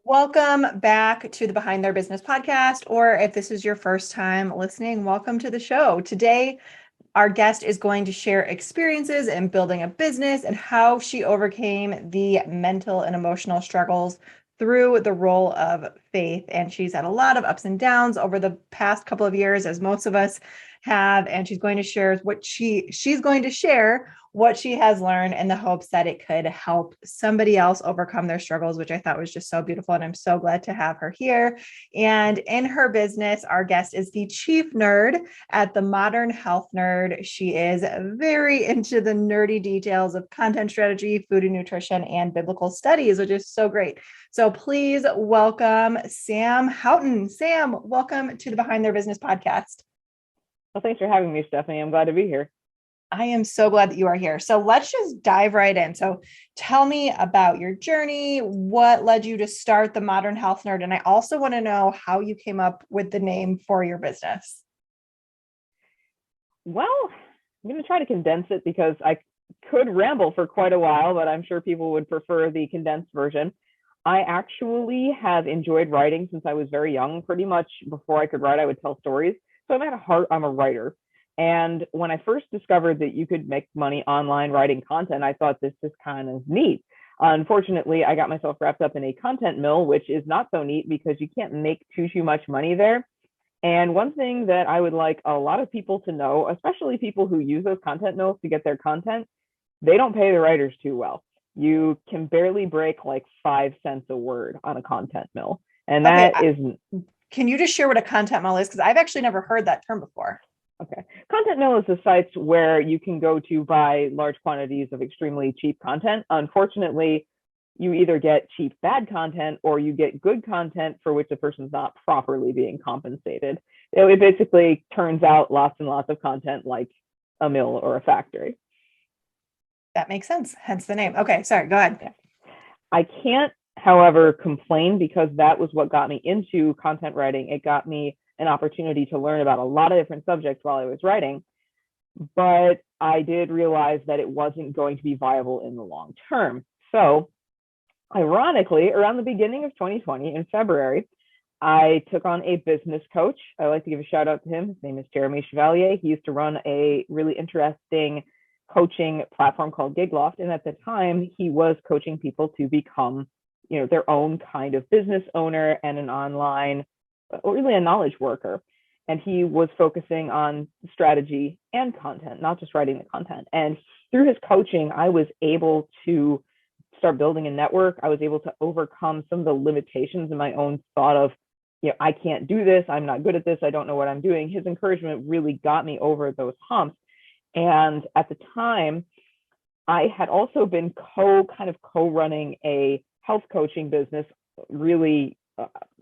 Welcome back to the Behind Their Business podcast, or if this is your first time listening, welcome to the show. Today, our guest is going to share experiences in building a business and how she overcame the mental and emotional struggles through the role of faith. And she's had a lot of ups and downs over the past couple of years, as most of us have. And she's going to share what she has learned in the hopes that it could help somebody else overcome their struggles, which I thought was just so beautiful. And I'm so glad to have her here. And in her business, our guest is the chief nerd at the Modern Health Nerd. She is very into the nerdy details of content strategy, food and nutrition, and biblical studies, which is so great. So please welcome Sam Houghton. Sam, welcome to the Behind Their Business podcast. Well, thanks for having me, Stephanie. I'm glad to be here. I am so glad that you are here. So let's just dive right in. So tell me about your journey. What led you to start the Modern Health Nerd? And I also want to know how you came up with the name for your business. Well, I'm going to try to condense it because I could ramble for quite a while, but I'm sure people would prefer the condensed version. I actually have enjoyed writing since I was very young. Pretty much before I could write, I would tell stories. So at heart, I'm a writer. And when I first discovered that you could make money online writing content, I thought this is kind of neat. Unfortunately, I got myself wrapped up in a content mill, which is not so neat because you can't make too much money there. And one thing that I would like a lot of people to know, especially people who use those content mills to get their content, they don't pay the writers too well. You can barely break like 5 cents a word on a content mill. And Can you just share what a content mill is? Because I've actually never heard that term before. Okay. Content mill is the sites where you can go to buy large quantities of extremely cheap content. Unfortunately, you either get cheap bad content or you get good content for which the person's not properly being compensated. It basically turns out lots and lots of content like a mill or a factory. That makes sense. Hence the name. Okay, sorry, go ahead. Yeah. I can't, however, complain because that was what got me into content writing. It got me an opportunity to learn about a lot of different subjects while I was writing, but I did realize that it wasn't going to be viable in the long term. So ironically, around the beginning of 2020 in February, I took on a business coach. I like to give a shout out to him. His name is Jeremy Chevalier. He used to run a really interesting coaching platform called Gigloft. And at the time, he was coaching people to become, their own kind of business owner and an online, or really a knowledge worker. And he was focusing on strategy and content, not just writing the content. And through his coaching, I was able to start building a network. I was able to overcome some of the limitations in my own thought of, I can't do this. I'm not good at this. I don't know what I'm doing. His encouragement really got me over those humps. And at the time, I had also been co-running a health coaching business, really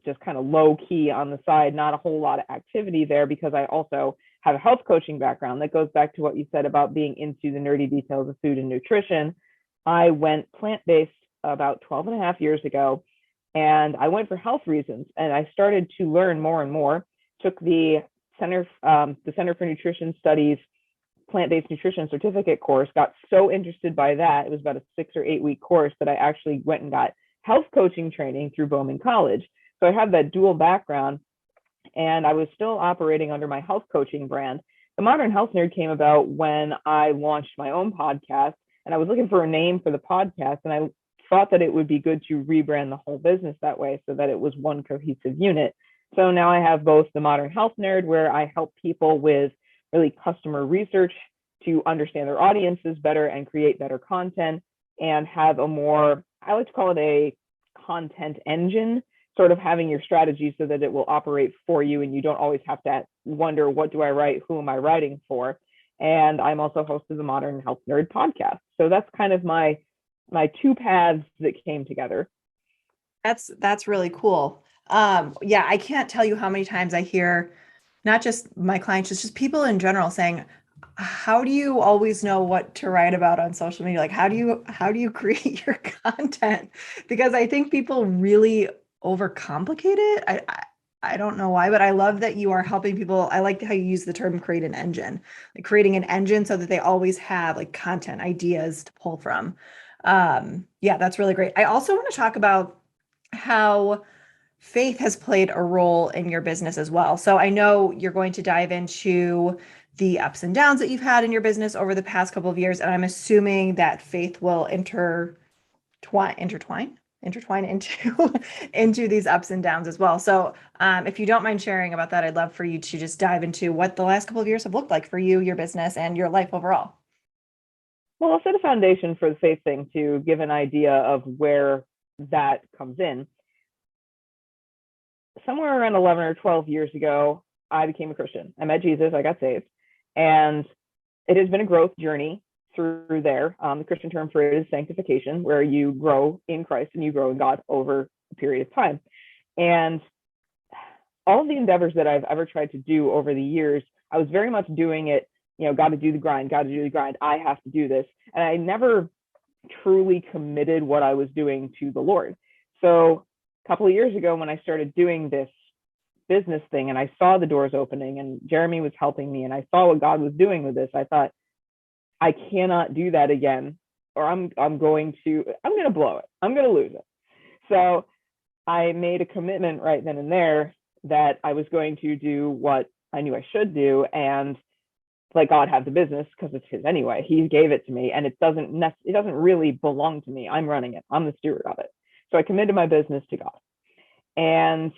just kind of low key on the side, not a whole lot of activity there because I also have a health coaching background. That goes back to what you said about being into the nerdy details of food and nutrition. I went plant-based about 12 and a half years ago, and I went for health reasons. And I started to learn more and more, took the Center for Nutrition Studies plant-based nutrition certificate course, got so interested by that. It was about a 6 or 8 week course that I actually went and got health coaching training through Bowman College. So I have that dual background, and I was still operating under my health coaching brand. The Modern Health Nerd came about when I launched my own podcast, and I was looking for a name for the podcast, and I thought that it would be good to rebrand the whole business that way so that it was one cohesive unit. So now I have both the Modern Health Nerd, where I help people with really customer research to understand their audiences better and create better content, and have a more, I like to call it a content engine, sort of having your strategy so that it will operate for you and you don't always have to wonder, what do I write? Who am I writing for? And I'm also host of the Modern Health Nerd podcast. So that's kind of my two paths that came together. That's really cool. Yeah, I can't tell you how many times I hear, not just my clients, just people in general saying, how do you always know what to write about on social media? Like, how do you create your content? Because I think people really overcomplicate it. I don't know why, but I love that you are helping people. I like how you use the term create an engine, like creating an engine so that they always have like content ideas to pull from. Yeah, that's really great. I also want to talk about how faith has played a role in your business as well. So I know you're going to dive into the ups and downs that you've had in your business over the past couple of years, and I'm assuming that faith will intertwine into into these ups and downs as well. So if you don't mind sharing about that, I'd love for you to just dive into what the last couple of years have looked like for you, your business, and your life overall. Well, I'll set a foundation for the faith thing to give an idea of where that comes in. Somewhere around 11 or 12 years ago, I became a Christian. I met Jesus, I got saved, and it has been a growth journey through there. The Christian term for it is sanctification, where you grow in Christ and you grow in God over a period of time. And all of the endeavors that I've ever tried to do over the years, I was very much doing it, got to do the grind, I have to do this. And I never truly committed what I was doing to the Lord. So a couple of years ago, when I started doing this business thing and I saw the doors opening and Jeremy was helping me and I saw what God was doing with this, I thought, I cannot do that again, or I'm going to blow it. I'm going to lose it. So I made a commitment right then and there that I was going to do what I knew I should do and let God have the business, because it's his anyway. He gave it to me, and it doesn't really belong to me. I'm running it. I'm the steward of it. So I committed my business to God. And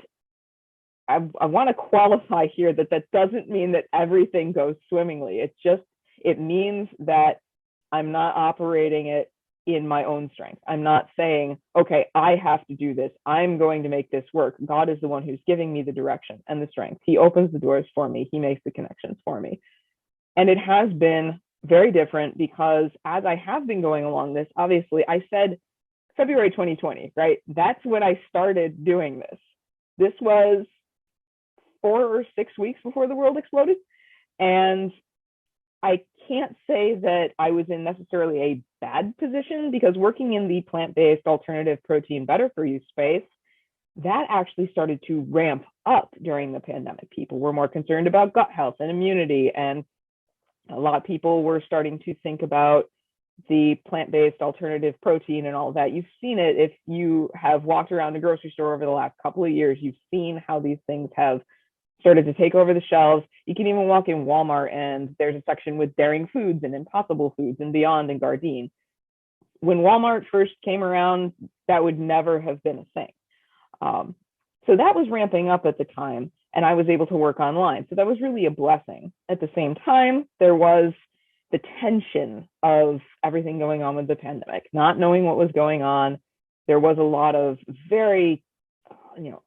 I want to qualify here that doesn't mean that everything goes swimmingly. It means that I'm not operating it in my own strength. I'm not saying, okay, I have to do this. I'm going to make this work. God is the one who's giving me the direction and the strength. He opens the doors for me. He makes the connections for me. And it has been very different because as I have been going along this, obviously I said February 2020, right? That's when I started doing this. This was 4 or 6 weeks before the world exploded. And I can't say that I was in necessarily a bad position, because working in the plant-based alternative protein better for you space, that actually started to ramp up during the pandemic. People were more concerned about gut health and immunity, and a lot of people were starting to think about the plant-based alternative protein and all of that. You've seen it if you have walked around a grocery store over the last couple of years. You've seen how these things have started to take over the shelves. You can even walk in Walmart and there's a section with Daring Foods and Impossible Foods and Beyond and Gardein. When Walmart first came around, that would never have been a thing. So that was ramping up at the time, and I was able to work online. So that was really a blessing. At the same time, there was the tension of everything going on with the pandemic, not knowing what was going on. There was a lot of very,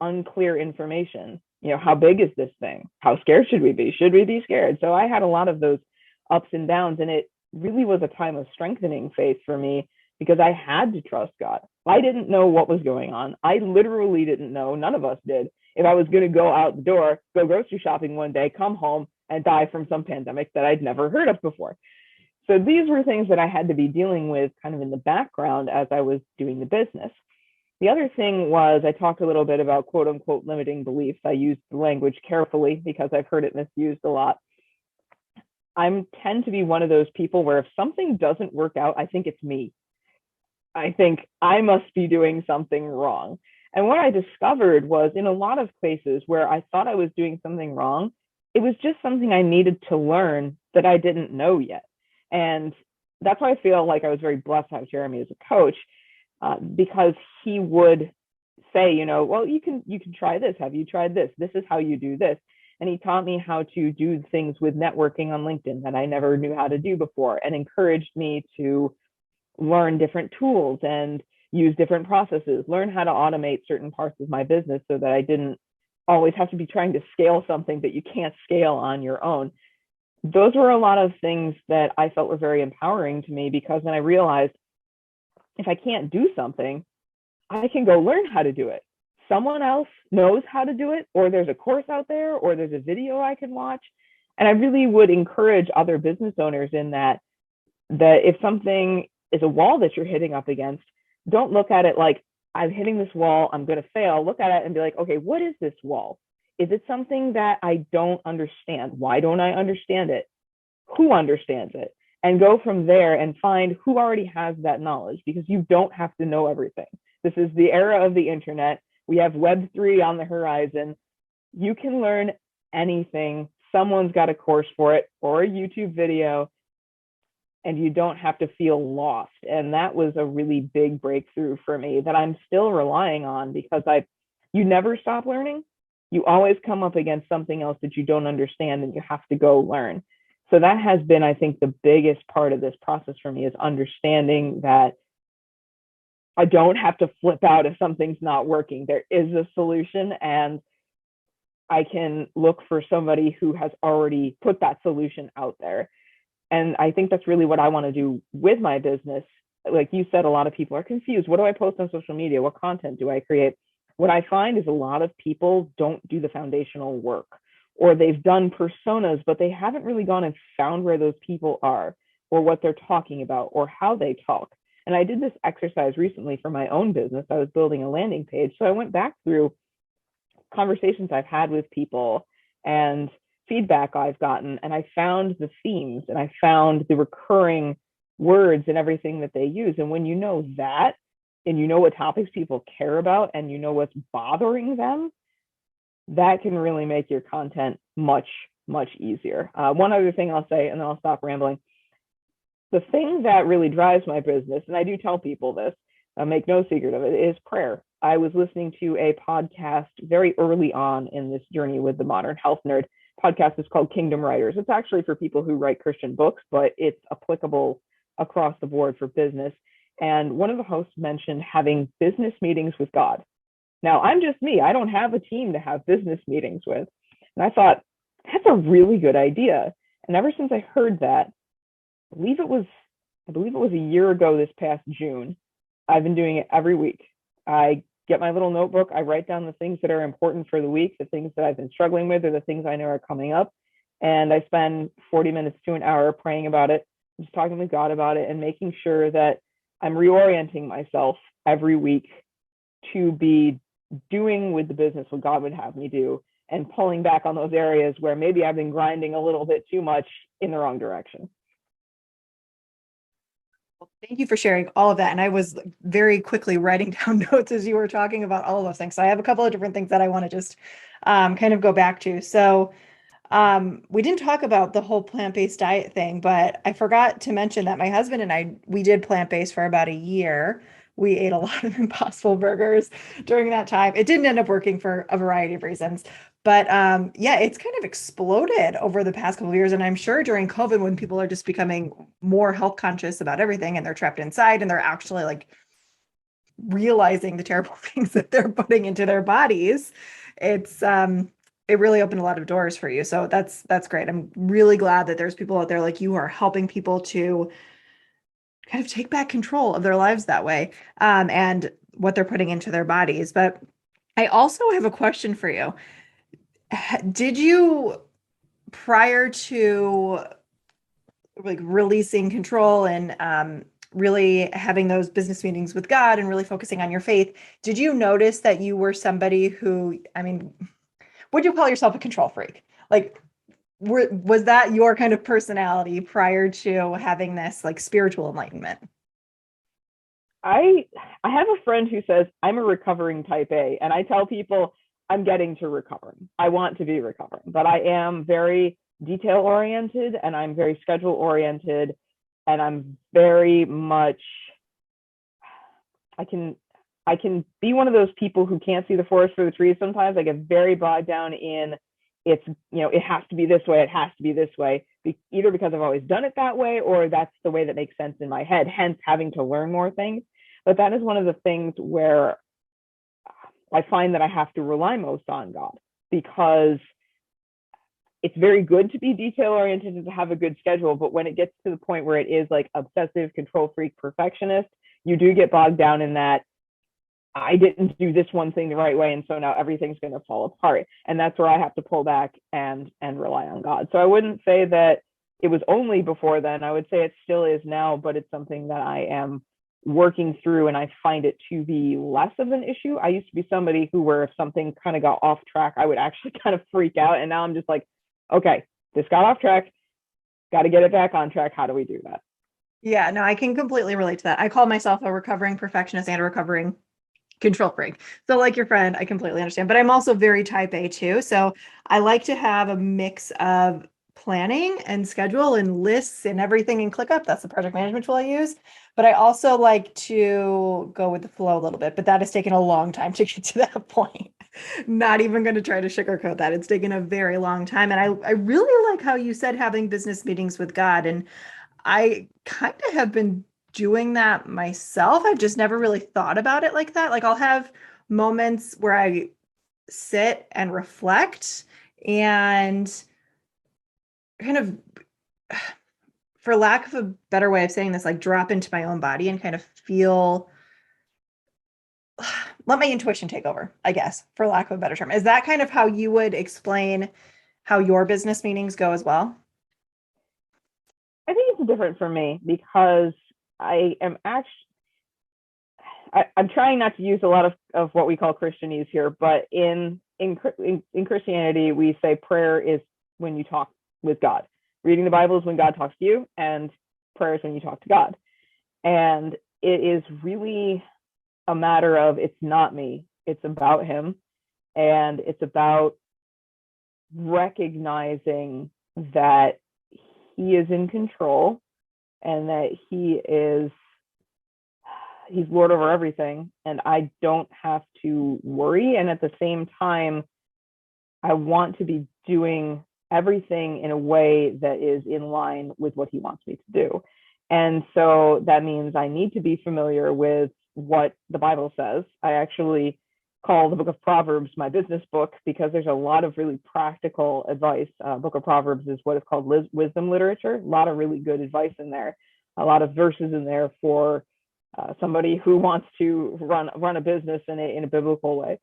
unclear information. How big is this thing? How scared should we be? Should we be scared? So I had a lot of those ups and downs, and it really was a time of strengthening faith for me, because I had to trust God. I didn't know what was going on. I literally didn't know, none of us did, if I was going to go out the door, go grocery shopping one day, come home and die from some pandemic that I'd never heard of before. So these were things that I had to be dealing with kind of in the background as I was doing the business. The other thing was, I talked a little bit about quote unquote limiting beliefs. I used the language carefully because I've heard it misused a lot. I tend to be one of those people where if something doesn't work out, I think it's me. I think I must be doing something wrong. And what I discovered was, in a lot of places where I thought I was doing something wrong, it was just something I needed to learn that I didn't know yet. And that's why I feel like I was very blessed to have Jeremy as a coach, because he would say, well, you can try this. Have you tried this? This is how you do this. And he taught me how to do things with networking on LinkedIn that I never knew how to do before, and encouraged me to learn different tools and use different processes, learn how to automate certain parts of my business so that I didn't always have to be trying to scale something that you can't scale on your own. Those were a lot of things that I felt were very empowering to me, because then I realized if I can't do something, I can go learn how to do it. Someone else knows how to do it, or there's a course out there, or there's a video I can watch. And I really would encourage other business owners in that if something is a wall that you're hitting up against, don't look at it like, I'm hitting this wall, I'm going to fail. Look at it and be like, okay, what is this wall? Is it something that I don't understand? Why don't I understand it? Who understands it? And go from there and find who already has that knowledge, because you don't have to know everything. This is the era of the internet. We have Web3 on the horizon. You can learn anything. Someone's got a course for it or a YouTube video, and you don't have to feel lost. And that was a really big breakthrough for me that I'm still relying on, because you never stop learning. You always come up against something else that you don't understand and you have to go learn. So that has been, I think, the biggest part of this process for me, is understanding that I don't have to flip out if something's not working. There is a solution, and I can look for somebody who has already put that solution out there. And I think that's really what I want to do with my business. Like you said, a lot of people are confused. What do I post on social media? What content do I create? What I find is a lot of people don't do the foundational work, or they've done personas, but they haven't really gone and found where those people are, or what they're talking about, or how they talk. And I did this exercise recently for my own business. I was building a landing page. So I went back through conversations I've had with people and feedback I've gotten, and I found the themes, and I found the recurring words and everything that they use. And when you know that, and you know what topics people care about, and you know what's bothering them, that can really make your content much, much easier. One other thing I'll say, and then I'll stop rambling. The thing that really drives my business, and I do tell people this, make no secret of it, is prayer. I was listening to a podcast very early on in this journey with the Modern Health Nerd. Podcast is called Kingdom Writers. It's actually for people who write Christian books, but it's applicable across the board for business. And one of the hosts mentioned having business meetings with God. Now, I'm just me. I don't have a team to have business meetings with. And I thought, that's a really good idea. And ever since I heard that, I believe it was a year ago this past June, I've been doing it every week. I get my little notebook. I write down the things that are important for the week, the things that I've been struggling with, or the things I know are coming up. And I spend 40 minutes to an hour praying about it, just talking with God about it, and making sure that I'm reorienting myself every week to be doing with the business what God would have me do, and pulling back on those areas where maybe I've been grinding a little bit too much in the wrong direction. Well, thank you for sharing all of that. And I was very quickly writing down notes as you were talking about all of those things. So I have a couple of different things that I want to just kind of go back to. So we didn't talk about the whole plant-based diet thing, but I forgot to mention that my husband and I, we did plant-based for about a year. We ate a lot of Impossible Burgers during that time. It didn't end up working for a variety of reasons. But yeah, it's kind of exploded over the past couple of years. And I'm sure during COVID, when people are just becoming more health conscious about everything and they're trapped inside and they're actually like realizing the terrible things that they're putting into their bodies, it's it really opened a lot of doors for you. So that's great. I'm really glad that there's people out there like you who are helping people to kind of take back control of their lives that way, and what they're putting into their bodies. But I also have a question for you. Did you, prior to like releasing control and really having those business meetings with God and really focusing on your faith, did you notice that you were somebody who, I mean, would you call yourself a control freak? Like, was that your kind of personality prior to having this like spiritual enlightenment? I have a friend who says I'm a recovering type A, and I tell people I'm getting to recovering. I want to be recovering, but I am very detail oriented, and I'm very schedule oriented, and I'm very much, I can be one of those people who can't see the forest for the trees sometimes. I get very bogged down in it's, it has to be this way, it has to be this way, either because I've always done it that way, or that's the way that makes sense in my head, hence having to learn more things. But that is one of the things where I find that I have to rely most on God, because it's very good to be detail oriented and to have a good schedule. But when it gets to the point where it is like obsessive, control freak, perfectionist, you do get bogged down in that I didn't do this one thing the right way, and so now everything's going to fall apart. And that's where I have to pull back and rely on God. So I wouldn't say that it was only before then. I would say it still is now, but it's something that I am working through, and I find it to be less of an issue. I used to be somebody who, where if something kind of got off track, I would actually kind of freak out. And now I'm just like, okay, this got off track, got to get it back on track. How do we do that? Yeah, no, I can completely relate to that. I call myself a recovering perfectionist and a recovering Control freak. So like your friend, I completely understand, but I'm also very type A too. So I like to have a mix of planning and schedule and lists and everything in ClickUp. That's the project management tool I use. But I also like to go with the flow a little bit, but that has taken a long time to get to that point. Not even going to try to sugarcoat that. It's taken a very long time. And I really like how you said having business meetings with God. And I kind of have been doing that myself. I've just never really thought about it like that. Like I'll have moments where I sit and reflect and kind of, for lack of a better way of saying this, like drop into my own body and kind of feel, let my intuition take over, I guess, for lack of a better term. Is that kind of how you would explain how your business meetings go as well? I think it's different for me because I am actually I'm trying not to use a lot of what we call Christianese here, but in Christianity, we say prayer is when you talk with God. Reading the Bible is when God talks to you, and prayer is when you talk to God. And it is really a matter of, it's not me, it's about him. And it's about recognizing that he is in control and that he's Lord over everything, and I don't have to worry. And at the same time, I want to be doing everything in a way that is in line with what he wants me to do. And so that means I need to be familiar with what the Bible says. I actually call the book of Proverbs my business book because there's a lot of really practical advice. Book of Proverbs is what is called wisdom literature. A lot of really good advice in there, a lot of verses in there for somebody who wants to run a business in a biblical way.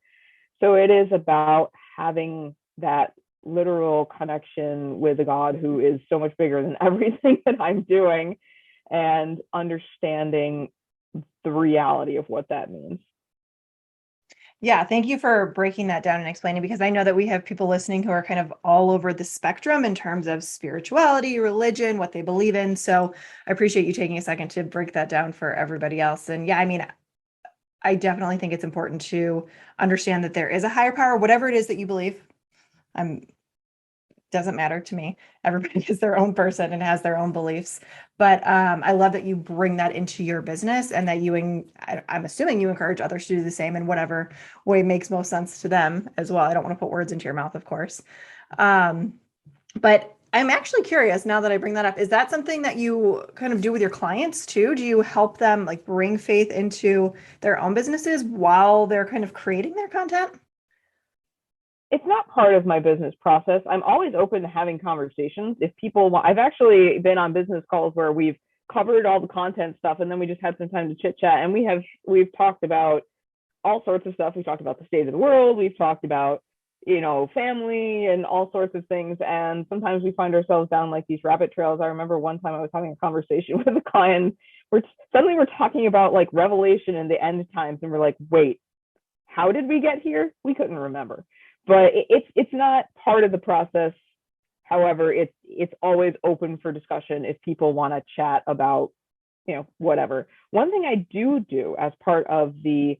So it is about having that literal connection with a God who is so much bigger than everything that I'm doing, and understanding the reality of what that means. Yeah, thank you for breaking that down and explaining, because I know that we have people listening who are kind of all over the spectrum in terms of spirituality, religion, what they believe in. So I appreciate you taking a second to break that down for everybody else. And yeah, I mean, I definitely think it's important to understand that there is a higher power, whatever it is that you believe. Doesn't matter to me. Everybody is their own person and has their own beliefs. But I love that you bring that into your business, and that I'm assuming you encourage others to do the same in whatever way makes most sense to them as well. I don't want to put words into your mouth, of course. But I'm actually curious now that I bring that up. Is that something that you kind of do with your clients too? Do you help them like bring faith into their own businesses while they're kind of creating their content? It's not part of my business process. I'm always open to having conversations. If people want, I've actually been on business calls where we've covered all the content stuff, and then we just had some time to chit chat, and we've talked about all sorts of stuff. We talked about the state of the world. We've talked about, family and all sorts of things. And sometimes we find ourselves down like these rabbit trails. I remember one time I was having a conversation with a client where suddenly we're talking about like Revelation and the end times, and we're like, wait, how did we get here? We couldn't remember. But it's not part of the process. However, it's always open for discussion if people want to chat about, whatever. One thing I do as part of the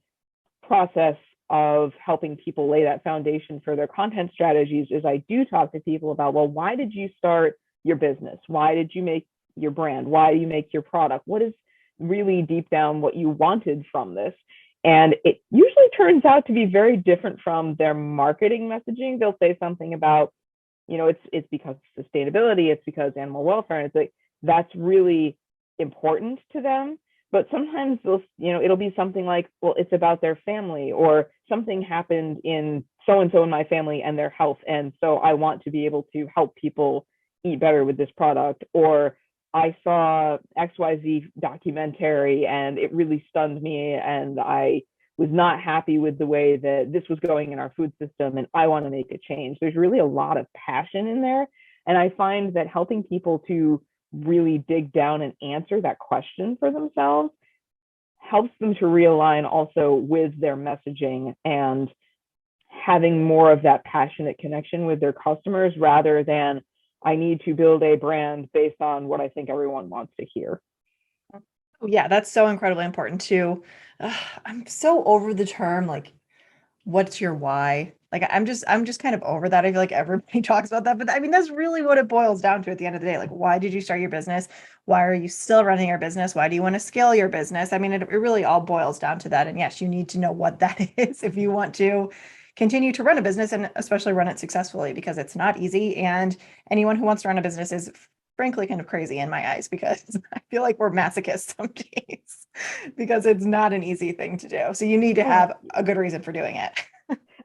process of helping people lay that foundation for their content strategies is I do talk to people about, well, why did you start your business? Why did you make your brand? Why do you make your product? What is really deep down what you wanted from this? And it usually turns out to be very different from their marketing messaging. They'll say something about, it's because of sustainability, it's because animal welfare, and it's like that's really important to them. But sometimes it'll be something like, well, it's about their family, or something happened in so and so in my family and their health, and so I want to be able to help people eat better with this product. Or I saw XYZ documentary and it really stunned me, and I was not happy with the way that this was going in our food system, and I want to make a change. There's really a lot of passion in there. And I find that helping people to really dig down and answer that question for themselves helps them to realign also with their messaging and having more of that passionate connection with their customers, rather than I need to build a brand based on what I think everyone wants to hear. Oh, yeah, that's so incredibly important too. I'm so over the term like what's your why? Like I'm just kind of over that. I feel like everybody talks about that, but I mean that's really what it boils down to at the end of the day. Like why did you start your business? Why are you still running your business? Why do you want to scale your business? I mean it really all boils down to that. And yes, you need to know what that is if you want to continue to run a business and especially run it successfully because it's not easy. And anyone who wants to run a business is frankly kind of crazy in my eyes because I feel like we're masochists some days because it's not an easy thing to do. So you need to Oh, have a good reason for doing it.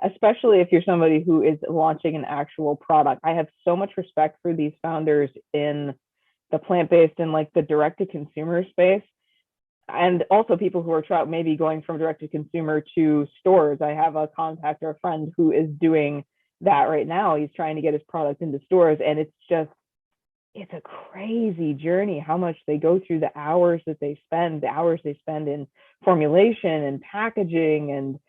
especially if you're somebody who is launching an actual product. I have so much respect for these founders in the plant-based and like the direct-to-consumer space, and also people who are maybe going from direct-to-consumer to stores. I have a contact or a friend who is doing that right now. He's trying to get his product into stores, and it's a crazy journey how much they go through, the hours they spend in formulation and packaging and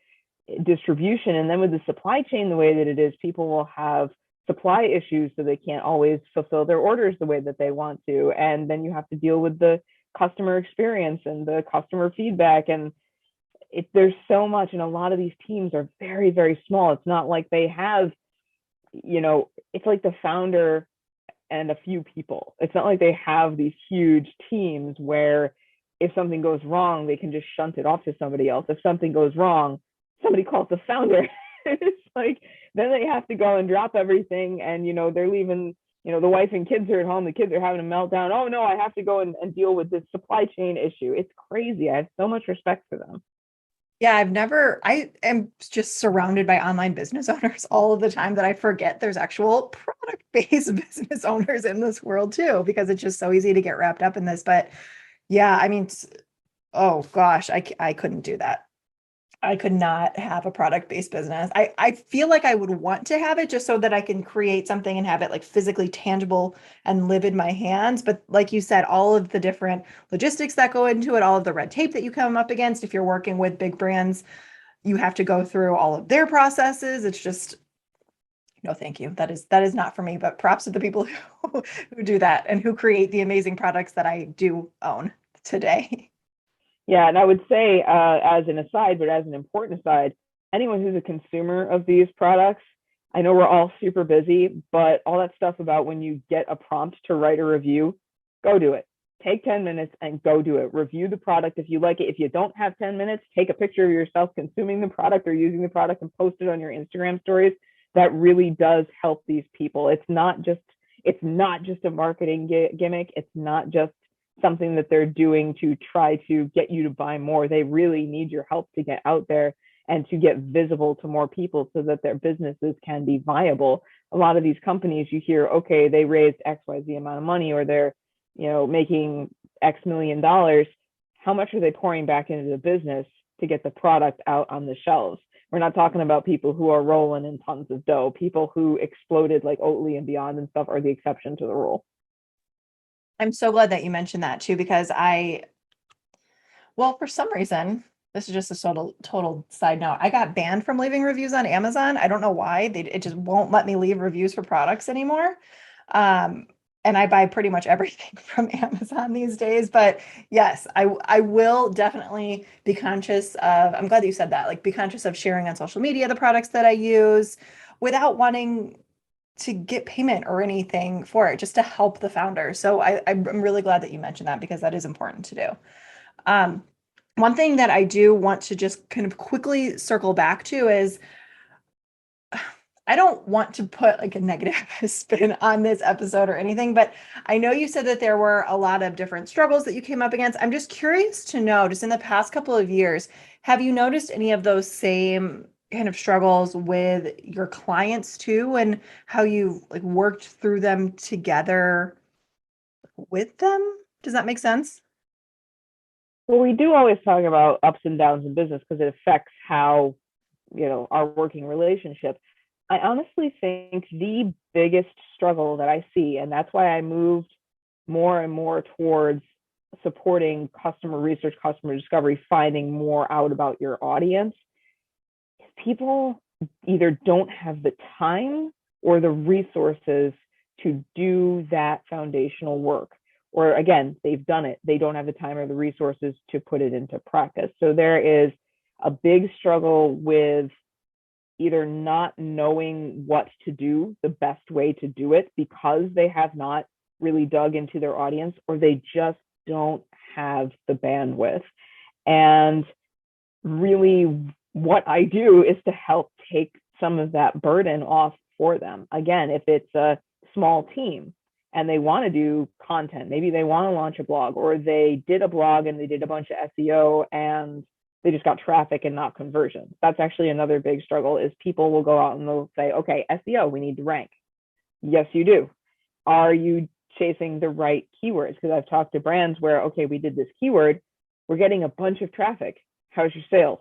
distribution. And then with the supply chain the way that it is, people will have supply issues, so they can't always fulfill their orders the way that they want to, and then you have to deal with the customer experience and the customer feedback. And there's so much, and a lot of these teams are very, very small. It's not like they have, it's like the founder and a few people. It's not like they have these huge teams where if something goes wrong, they can just shunt it off to somebody else. If something goes wrong, somebody calls the founder. It's like then they have to go and drop everything, and they're leaving. The wife and kids are at home. The kids are having a meltdown. Oh no, I have to go and deal with this supply chain issue. It's crazy. I have so much respect for them. Yeah, I am just surrounded by online business owners all of the time that I forget there's actual product-based business owners in this world too, because it's just so easy to get wrapped up in this. But yeah, I mean, oh gosh, I couldn't do that. I could not have a product-based business. I feel like I would want to have it just so that I can create something and have it like physically tangible and live in my hands. But like you said, all of the different logistics that go into it, all of the red tape that you come up against, if you're working with big brands, you have to go through all of their processes. It's just, no, thank you. That is not for me, but props to the people who do that and who create the amazing products that I do own today. Yeah, and I would say, as an aside, but as an important aside, anyone who's a consumer of these products, I know we're all super busy, but all that stuff about when you get a prompt to write a review, go do it. Take 10 minutes and go do it. Review the product if you like it. If you don't have 10 minutes, take a picture of yourself consuming the product or using the product and post it on your Instagram stories. That really does help these people. It's not just a marketing gimmick. It's not just something that they're doing to try to get you to buy more. They really need your help to get out there and to get visible to more people so that their businesses can be viable. A lot of these companies, you hear, okay, they raised XYZ amount of money, or they're, making X million dollars. How much are they pouring back into the business to get the product out on the shelves? We're not talking about people who are rolling in tons of dough. People who exploded like Oatly and Beyond and stuff are the exception to the rule. I'm so glad that you mentioned that too, because well, for some reason, this is just a total side note. I got banned from leaving reviews on Amazon. I don't know why. It just won't let me leave reviews for products anymore. Um, and I buy pretty much everything from Amazon these days. But yes, I will definitely be conscious of, I'm glad that you said that, like be conscious of sharing on social media the products that I use without wanting to get payment or anything for it, just to help the founder. So I'm really glad that you mentioned that because that is important to do. Um, one thing that I do want to just kind of quickly circle back to is I don't want to put like a negative spin on this episode or anything, but I know you said that there were a lot of different struggles that you came up against. I'm just curious to know, just in the past couple of years, have you noticed any of those same kind of struggles with your clients too, and how you like worked through them together with them? Does that make sense? Well, we do always talk about ups and downs in business because it affects how, our working relationship. I honestly think the biggest struggle that I see, and that's why I moved more and more towards supporting customer research, customer discovery, finding more out about your audience, is people either don't have the time or the resources to do that foundational work. or again, they've done it, they don't have the time or the resources to put it into practice. So there is a big struggle with either not knowing what to do, the best way to do it, because they have not really dug into their audience, or they just don't have the bandwidth. And really, what I do is to help take some of that burden off for them. Again, if it's a small team and they want to do content, maybe they want to launch a blog, or they did a blog and they did a bunch of SEO and they just got traffic and not conversions. That's actually another big struggle, is people will go out and they'll say, okay, SEO, we need to rank. Yes, you do. Are you chasing the right keywords? Because I've talked to brands where, okay, we did this keyword, we're getting a bunch of traffic. How's your sales?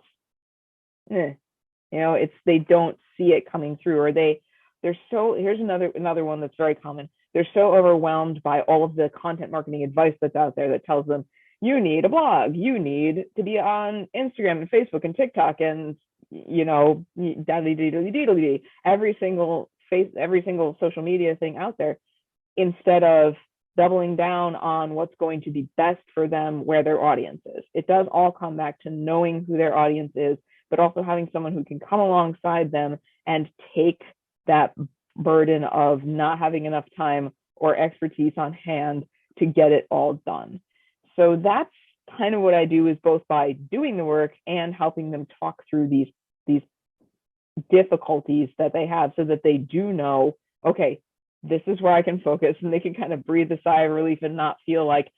It's, they don't see it coming through, or they're so, here's another one that's very common. They're so overwhelmed by all of the content marketing advice that's out there that tells them, you need a blog, you need to be on Instagram and Facebook and TikTok and, every single social media thing out there, instead of doubling down on what's going to be best for them, where their audience is. It does all come back to knowing who their audience is, but also having someone who can come alongside them and take that burden of not having enough time or expertise on hand to get it all done. So that's kind of what I do, is both by doing the work and helping them talk through these difficulties that they have, so that they do know, okay, this is where I can focus, and they can kind of breathe a sigh of relief and not feel like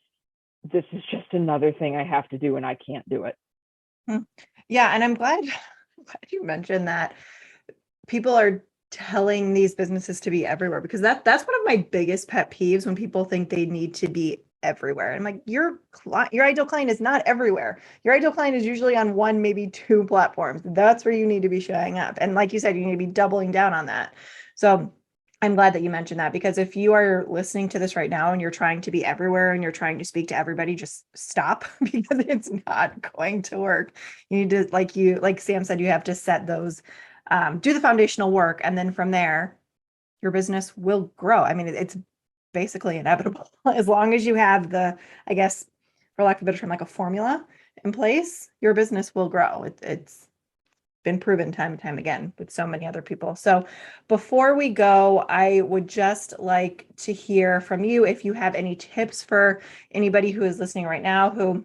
this is just another thing I have to do and I can't do it. Yeah. And I'm glad you mentioned that people are telling these businesses to be everywhere, because that's one of my biggest pet peeves, when people think they need to be everywhere. I'm like, your ideal client is not everywhere. Your ideal client is usually on one, maybe two platforms. That's where you need to be showing up. And like you said, you need to be doubling down on that. So I'm glad that you mentioned that, because if you are listening to this right now and you're trying to be everywhere and you're trying to speak to everybody, just stop, because it's not going to work. You need to, like Sam said, you have to set those, do the foundational work. And then from there, your business will grow. I mean, it's basically inevitable. As long as you have the, I guess, for lack of a better term, like a formula in place, your business will grow. It's been proven time and time again with so many other people. So before we go, I would just like to hear from you if you have any tips for anybody who is listening right now, who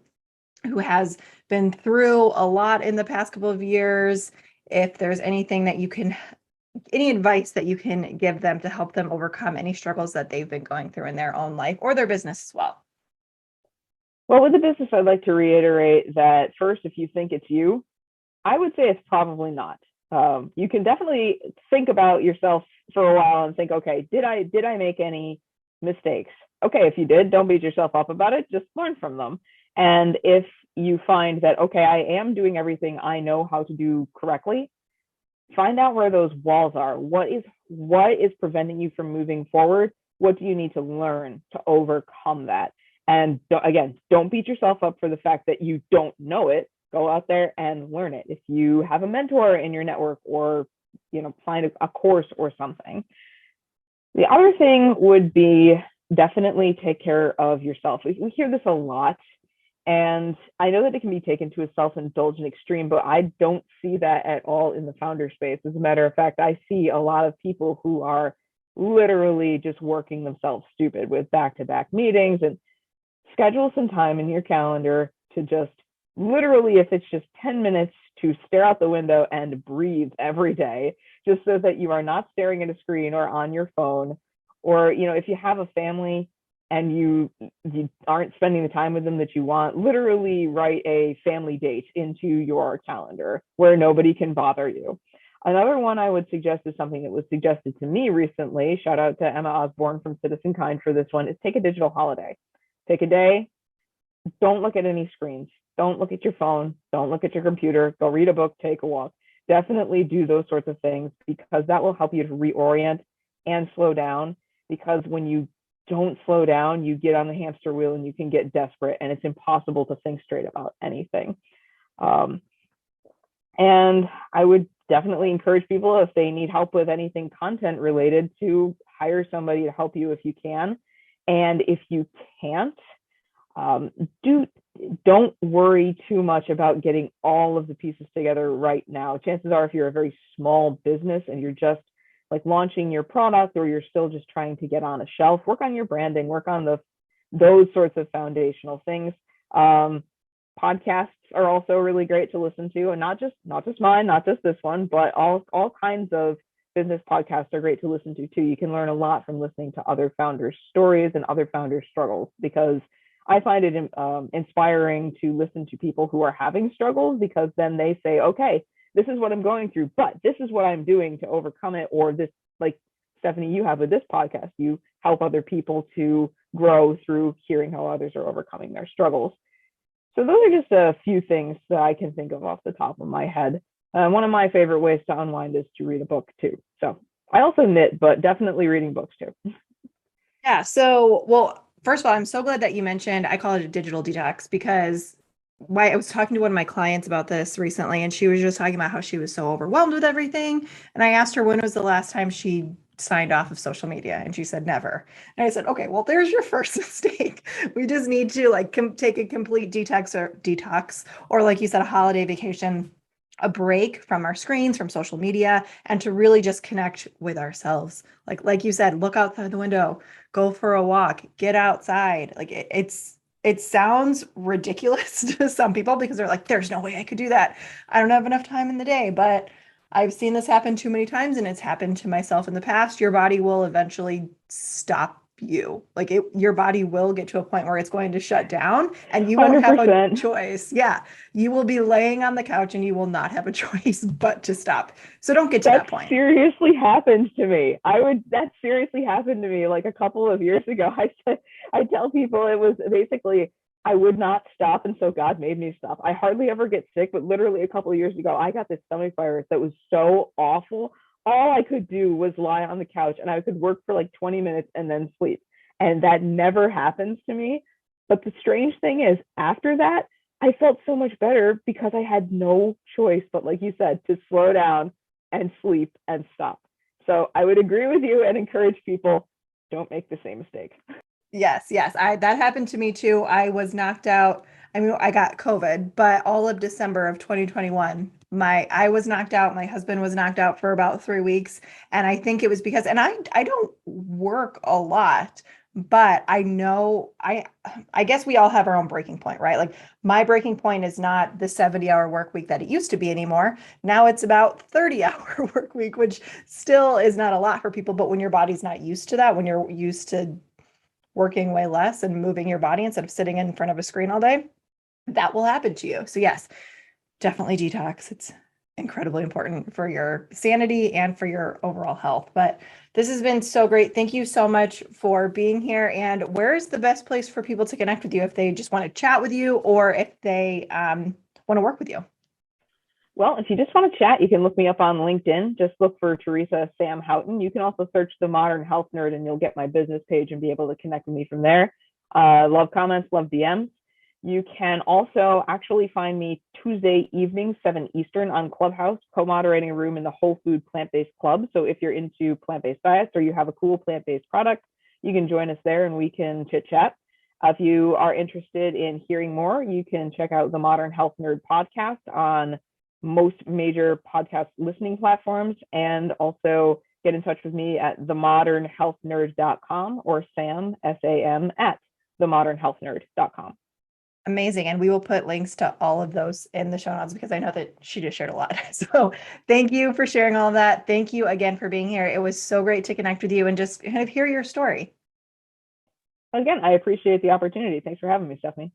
has been through a lot in the past couple of years. If there's anything that you can, any advice that you can give them to help them overcome any struggles that they've been going through in their own life or their business as well. Well, with the business, I'd like to reiterate that first, if you think it's you, I would say it's probably not. You can definitely think about yourself for a while and think, okay, did I make any mistakes? Okay, if you did, don't beat yourself up about it. Just learn from them. And if you find that, okay, I am doing everything I know how to do correctly, find out where those walls are. What is preventing you from moving forward? What do you need to learn to overcome that? And again, don't beat yourself up for the fact that you don't know it. Go out there and learn it. If you have a mentor in your network, or find a course or something. The other thing would be definitely take care of yourself. We hear this a lot, and I know that it can be taken to a self-indulgent extreme, but I don't see that at all in the founder space. As a matter of fact, I see a lot of people who are literally just working themselves stupid with back-to-back meetings, and schedule some time in your calendar to just literally, if it's just 10 minutes, to stare out the window and breathe every day, just so that you are not staring at a screen or on your phone. Or, if you have a family and you aren't spending the time with them that you want, literally write a family date into your calendar where nobody can bother you. Another one I would suggest is something that was suggested to me recently. Shout out to Emma Osborne from Citizen Kind for this one, is take a digital holiday. Take a day. Don't look at any screens. Don't look at your phone. Don't look at your computer. Go read a book, take a walk. Definitely do those sorts of things, because that will help you to reorient and slow down. Because when you don't slow down, you get on the hamster wheel and you can get desperate, and it's impossible to think straight about anything. And I would definitely encourage people, if they need help with anything content related, to hire somebody to help you if you can. And if you can't, don't worry too much about getting all of the pieces together right now. Chances are, if you're a very small business and you're just like launching your product, or you're still just trying to get on a shelf, work on your branding, work on those sorts of foundational things. Podcasts are also really great to listen to, and not just mine, not just this one, but all kinds of business podcasts are great to listen to too. You can learn a lot from listening to other founders' stories and other founders' struggles, because I find it inspiring to listen to people who are having struggles, because then they say, okay, this is what I'm going through, but this is what I'm doing to overcome it. Or this, like Stephanie, you have with this podcast, you help other people to grow through hearing how others are overcoming their struggles. So those are just a few things that I can think of off the top of my head. One of my favorite ways to unwind is to read a book too. So I also knit, but definitely reading books too. Yeah. So, well, first of all, I'm so glad that you mentioned, I call it a digital detox, because I was talking to one of my clients about this recently, and she was just talking about how she was so overwhelmed with everything. And I asked her, when was the last time she signed off of social media? And she said, never. And I said, okay, well, there's your first mistake. We just need to like take a complete detox, or like you said, a holiday vacation, a break from our screens, from social media, and to really just connect with ourselves. Like you said, look outside the window, go for a walk, get outside. Like it sounds ridiculous to some people, because they're like, there's no way I could do that. I don't have enough time in the day. But I've seen this happen too many times, and it's happened to myself in the past. Your body will eventually stop you. Like your body will get to a point where it's going to shut down, and you won't have a 100%. choice. Yeah. You will be laying on the couch and you will not have a choice but to stop. So don't get to That that point. seriously happened to me. That seriously happened to me like a couple of years ago. I tell people it was basically, I would not stop, and so God made me stop. I hardly ever get sick, but literally a couple of years ago, I got this stomach virus that was so awful. All I could do was lie on the couch, and I could work for like 20 minutes and then sleep. And that never happens to me. But the strange thing is, after that, I felt so much better, because I had no choice but, like you said, to slow down and sleep and stop. So I would agree with you and encourage people, don't make the same mistake. Yes, yes. That happened to me too. I was knocked out. I mean, I got COVID, but all of December of 2021, I was knocked out. My husband was knocked out for about 3 weeks. And I think it was because, and I don't work a lot, but I know I guess we all have our own breaking point, right? Like my breaking point is not the 70-hour work week that it used to be anymore. Now it's about 30-hour work week, which still is not a lot for people. But when your body's not used to that, when you're used to working way less and moving your body instead of sitting in front of a screen all day, that will happen to you. So yes, definitely detox. It's incredibly important for your sanity and for your overall health. But this has been so great. Thank you so much for being here. And where's the best place for people to connect with you if they just want to chat with you, or if they want to work with you? Well, if you just want to chat, you can look me up on LinkedIn. Just look for Theresa Sam Houghton. You can also search The Modern Health Nerd, and you'll get my business page and be able to connect with me from there. Love comments, love DMs. You can also actually find me Tuesday evening, 7 Eastern on Clubhouse, co-moderating a room in the Whole Food Plant-Based Club. So if you're into plant-based diets or you have a cool plant-based product, you can join us there and we can chit-chat. If you are interested in hearing more, you can check out the Modern Health Nerd podcast on most major podcast listening platforms, and also get in touch with me at themodernhealthnerd.com or Sam, SAM, at themodernhealthnerd.com. Amazing. And we will put links to all of those in the show notes, because I know that she just shared a lot. So thank you for sharing all of that. Thank you again for being here. It was so great to connect with you and just kind of hear your story. Again, I appreciate the opportunity. Thanks for having me, Stephanie.